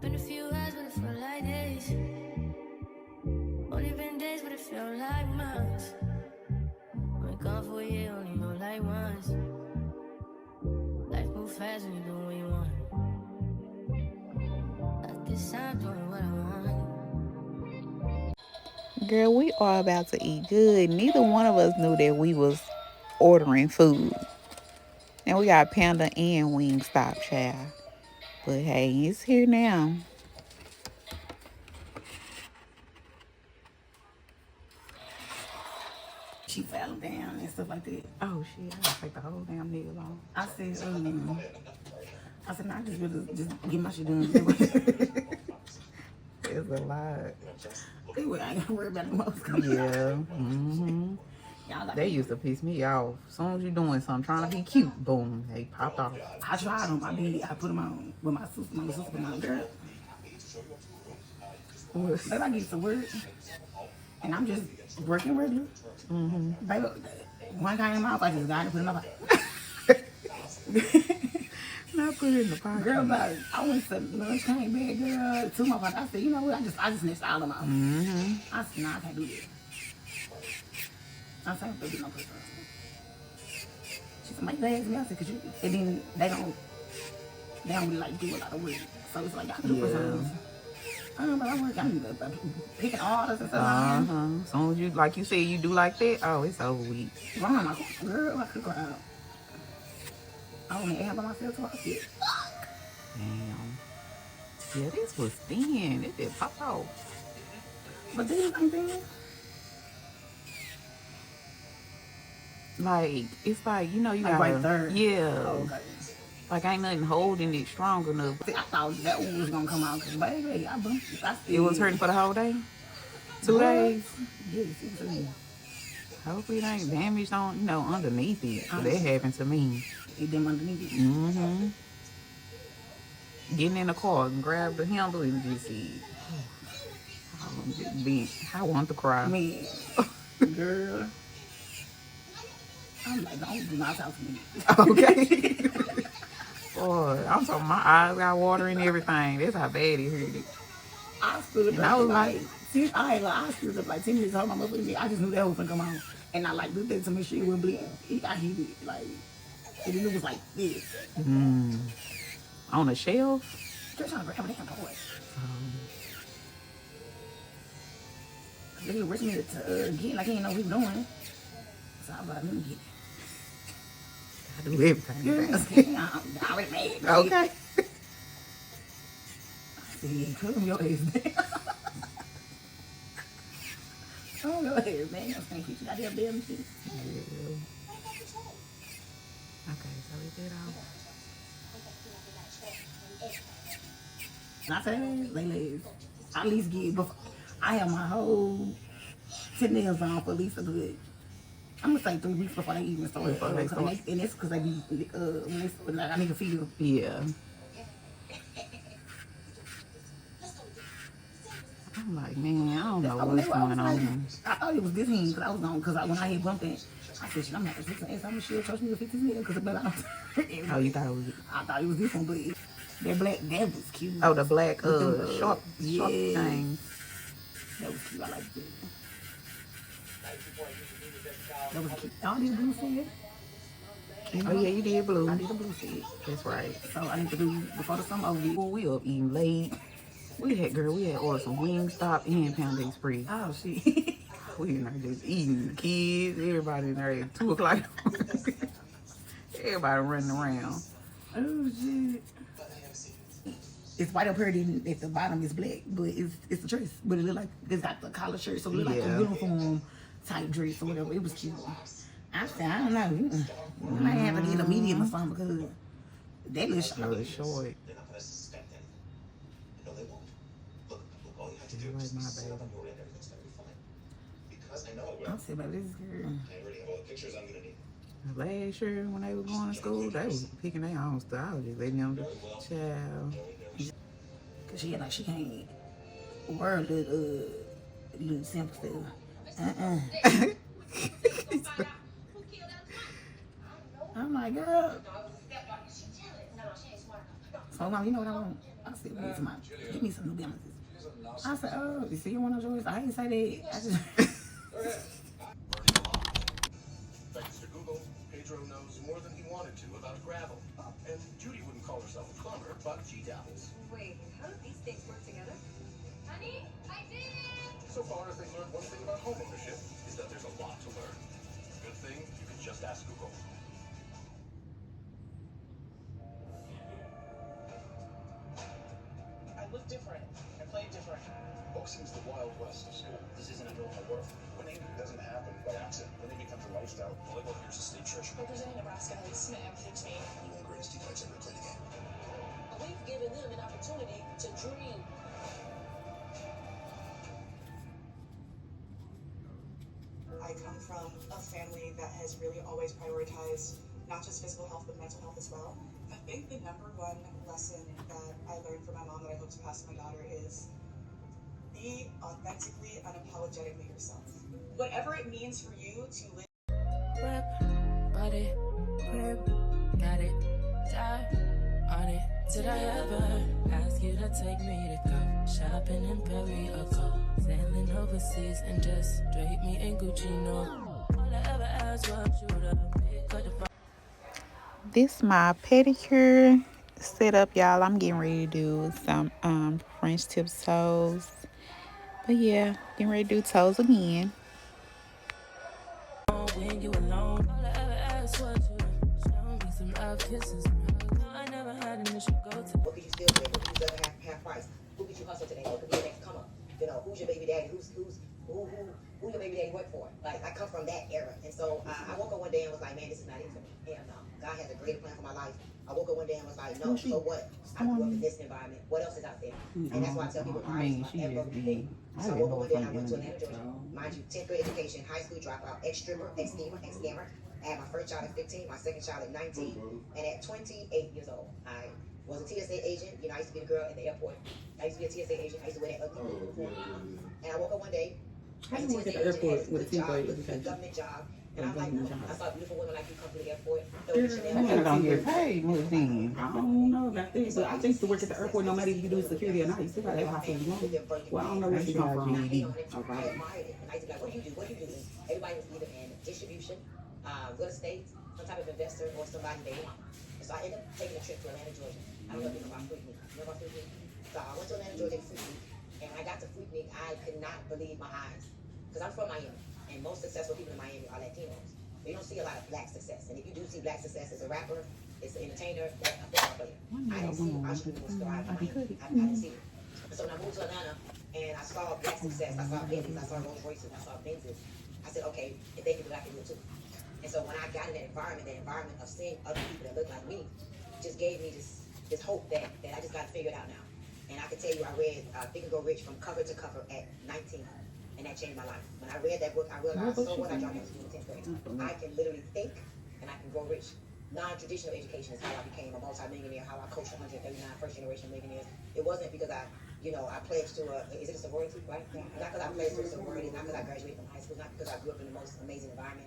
Been a few hours, but it felt like days. Only been days, but it felt like months. Been gone for a year, only know like once. Life move fast when you do what you want. At this time, doing what I want. Girl, we are about to eat good. Neither one of us knew that we was ordering food. And we got Panda and Wingstop, child. But hey, it's here now. She fell down and stuff like that. Oh shit, I gotta take the whole damn nigga on. I said, nah, I just really just get my shit done. It's a lot. Anyway, I ain't gonna worry about the most. Yeah. Like, they used to piss me off. As soon as you doing something, trying to be cute, boom, they popped off. I tried them. I put them on with my sister. My sister put them on. Girl, then I get to work, and I'm just working regular. Baby, one guy in my mouth, I just got to put it in my pocket. Not put it in the pocket. Girl, like, I went to lunch, came back, girl, to my pocket. I said, you know what? I just snitched all of them out. I said, nah, I can't do that. I said, I'm gonna do no person. She said, "Make they ask me." I said, "Cause you," and then they don't really like do a lot of work, so it's like I can do personas. But I work, I'm picking orders and stuff. As soon as you, like you said, you do like that, oh, it's over with. Wrong, like, girl, I could cry out. I only am by myself till I sit. Damn. Yeah, this was thin. It did pop off. But this ain't thin. Like, it's like, you know, you like gotta, right there. Yeah. Oh, okay. Like, ain't nothing holding it strong enough. See, I thought that one was gonna come out, cause baby, I bumped it. It was hurting for the whole day? 2 days? Yes, it was hurting. Hopefully it ain't damaged on, you know, underneath it. So that happened to me. It them underneath it. Getting in the car and grab the handle and just see. I'm just bent. I want to cry. Man, girl. I'm like, don't do not talk to me. Okay. Boy, I'm talking, my eyes got water and everything. That's how bad it hurt. I stood up and I was like, I stood up like 10 minutes, hold my motherfucking knee. I just knew that was gonna come on. And I like looked at it to make sure it wouldn't bleed. I hit it like, and then it was like this. On a shelf? Just trying to grab a damn toy. They were rushing me to get, like, he didn't know what he was doing. So I was like, let me get it. I do everything. I'm already mad. Okay. I said, calm your ass down. Calm your ass down. I'm saying, you got that damn shit. Yeah. Okay, so we did all. Not fast, they legs. I at least get, before I have my whole 10 nails on for at least a good, I'm gonna say 3 weeks before they even start. And it's because they be, when they start, like, I need to feed them. Yeah. I'm like, man, I don't know what's going on. I thought it was this hand because I was on, because when I had bumped it, I said, shit, I'm not gonna fix my ass. I'm sure trust me to fix his nails because the blood. Oh, you thought it was? I thought it was this one, but that black, that was cute. Oh, the black, sharp thing. That was cute. I like that. That was cute. I did blue set. Oh yeah, you did blue. I did a blue set. That's right. So I need to do before the summer over. Well, we up eating late. We had ordered some Wingstop and Panda Express. Oh shit. We in there just eating. The kids, everybody in there at 2 o'clock. Everybody running around. Oh shit. It's white up here, then at the bottom is black, but it's a dress. But it look like it's got the collar shirt, so it look like a uniform type dress or whatever. It was cute. I said, I don't know. I might have to get a medium or something because that little short. Really short. Like my baby. I said, baby, this is girl. Last year when they were going to school, they was picking their own stuff. I was just letting them do child. Cause she like she can't wear little simple stuff. I'm like, girl. So, Mom, you know what I want? I said, wait, somebody, give me some New Balances. I said, oh, you see you want no yours? I ain't say that. I just... Thanks to Google, Pedro knows more than he wanted to about gravel. And Judy wouldn't call herself a plumber, but she dabbles. Wait, how do these things work together? Honey, I did it! So far, if they learned one thing about homeownership, is that there's a lot to learn. Good thing you can just ask Google. I look different. I play different. Boxing's the Wild West of school. This isn't a normal world. Winning doesn't happen by accident. Winning becomes a lifestyle. Volleyball here's a state treasure. Representing Nebraska has meant everything to me. You want the greatest defense ever played the game. We've given them an opportunity to dream. I come from a family that has really always prioritized not just physical health but mental health as well. I think the number one lesson that I learned from my mom that I hope to pass to my daughter is be authentically, unapologetically yourself. Whatever it means for you to live. Whip, body, crib, got it, die on it. Did I ever ask you to take me to go shopping in Paris or go sailing overseas and just drape me in Gucci? No, all I ever asked was you to pick up the This my pedicure setup, y'all. I'm getting ready to do some French tip toes. But yeah, getting ready to do toes again. phone when you alone. All I ever asked was you to show me some love, kisses, and hugs. I never had an issue go to. What could you steal today? What could you sell at half price? Who could you hustle today? What could be your next come up? You know, who's your baby daddy? Who your baby daddy work for? Like, I come from that era. And so I woke up one day and was like, man, this is not it for me. Hell no. God has a greater plan for my life. I woke up one day and was like, no, so what? I grew up in this environment. What else is out there? And that's why I tell people, art is my everything. So I woke up one day and I went to Atlanta, Georgia. Mind you, 10th grade education, high school dropout, ex-stripper, ex-schemer, ex-scammer. I had my first child at 15, my second child at 19, and at 28 years old, I was a TSA agent. You know, I used to be the girl at the airport. I used to be a TSA agent. I used to wear that ugly uniform. And I woke up one day. How you work at the airport with a 10th grade a education? government job. And I'm like, I saw beautiful women like you come to the airport. I don't get paid much then. I don't know about this, but I used to work at the airport no matter if you do security or not. You still gotta have high school. Well, I don't know where she come from. I admired it. And I used to be like, what do you do? What do you do? Everybody was either in distribution, real estate, some type of investor, or somebody they want. And so I ended up taking a trip to Atlanta, Georgia. I don't know if you know about Freaknik. You know about Freaknik? So I went to Atlanta, Georgia, Freaknik, and when I got to Freaknik, I could not believe my eyes. Because I'm from Miami, and most successful people in Miami are Latinos. You don't see a lot of black success. And if you do see black success as a rapper, as an entertainer, a football player. I didn't see entrepreneurs thrive in Miami. I didn't see it. So when I moved to Atlanta, and I saw black success, I saw Bentleys, I saw Rolls Royces, I saw Benzes, I said, okay, if they can do it, I can do it too. And so when I got in that environment of seeing other people that look like me, just gave me this hope that I just got to figure it out now. And I can tell you, I read Think and Grow Rich from cover to cover at 19. And that changed my life. When I read that book, I realized, so what, I dropped out of school in 10th grade. I can literally think and I can grow rich. Non-traditional education is how I became a multi-millionaire, how I coached 139 first-generation millionaires. It wasn't because I pledged to is it a sorority, right? Not because I pledged to a sorority, not because I graduated from high school, not because I grew up in the most amazing environment.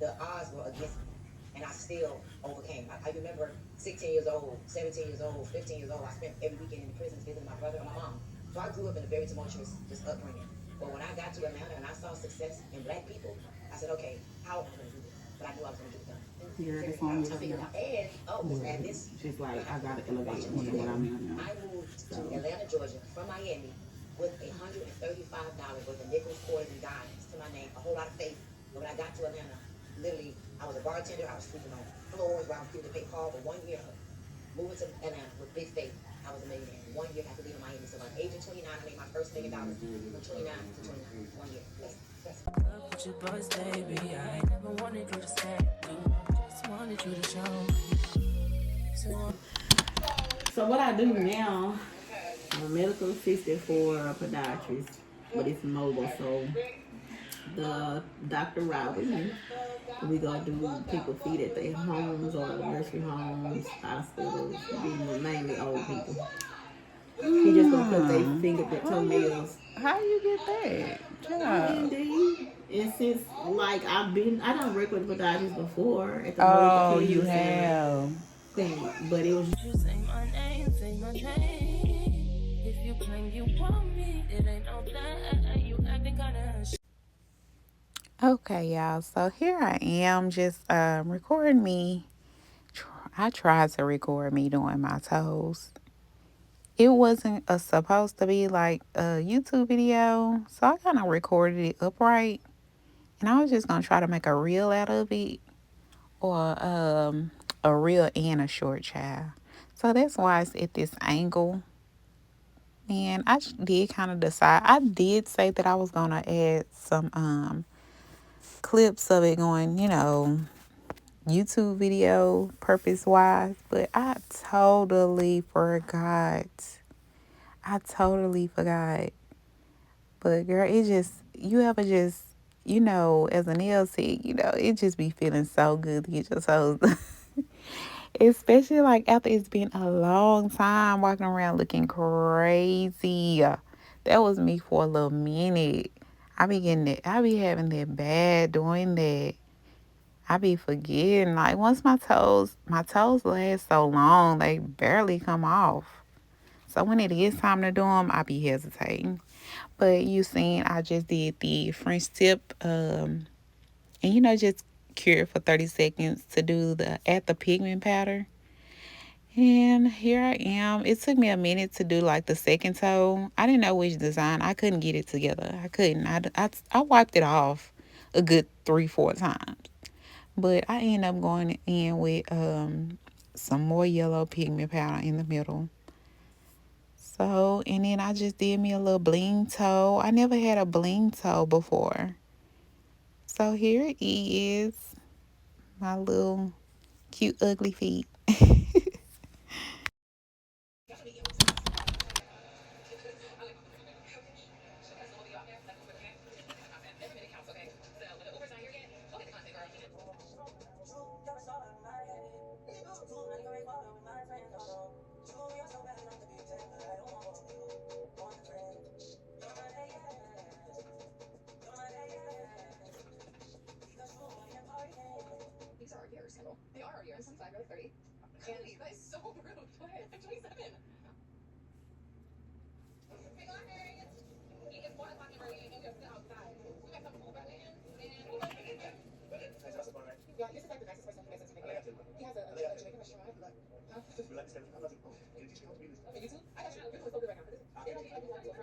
The odds were against me, and I still overcame. I remember 16 years old, 17 years old, 15 years old, I spent every weekend in the prisons visiting my brother and my mom. So I grew up in a very tumultuous upbringing. But when I got to Atlanta and I saw success in black people, I said, okay, how am I going to do this? But I knew I was going to get it done. Yeah, that's on me. And this, Just like I gotta elevate into what I'm in now. I moved to Atlanta, Georgia from Miami with $135 worth of nickels, quarters, and dimes to my name, a whole lot of faith. But when I got to Atlanta, literally, I was a bartender, I was sleeping on floors where I was people to pay call for 1 year. Moving to Atlanta with big faith, I was a millionaire. 1 year after leaving Miami. So by the age of 29, I made my first $1 million from 29 to 29. 1 year. Yes. Love with your boys, baby. I never wanted you to stay. Just wanted you to show me. So what I do now, I'm a medical assistant for a podiatrist, but it's mobile. So the doctor ride with me. We go do people feet at their homes or nursery homes, hospitals, mainly old people. He just gonna put their fingerprint toenails. How you get that job? Indeed. And since I done worked with podiatrists before at the Oh, local you clinics and have. but it was. You say my name, say my name. If you claim you want me, it ain't no that. You acting kinda. Okay, y'all. So here I am just recording me. I tried to record me doing my toes. It wasn't supposed to be like a YouTube video, so I kind of recorded it upright. And I was just going to try to make a reel out of it, or a reel and a short, child. So that's why it's at this angle. And I did kind of decide. I did say that I was going to add some clips of it going, YouTube video purpose wise, but I totally forgot. I totally forgot. But girl, it just, you ever just, as a nail tech, it just be feeling so good to get your toes done. Especially like after it's been a long time walking around looking crazy. That was me for a little minute. I be getting that, I be having that bad doing that. I be forgetting. Like once my toes last so long, they barely come off. So when it is time to do them, I be hesitating. But you seen, I just did the French tip, and just cure it for 30 seconds to do add the pigment powder. And here I am. It took me a minute to do like the second toe. I didn't know which design. I couldn't get it together. I couldn't. I wiped it off a good 3-4 times. But I ended up going in with some more yellow pigment powder in the middle. So, and then I just did me a little bling toe. I never had a bling toe before. So here it is, my little cute ugly feet. These are yours. They are yours. I'm 25, you're like 30. Cody, that is so rude. What? I'm 27. Yeah, this is like the nicest person I've met since He has a Jamaican restaurant. Huh? Okay, YouTube? I got you. You're doing so good right now.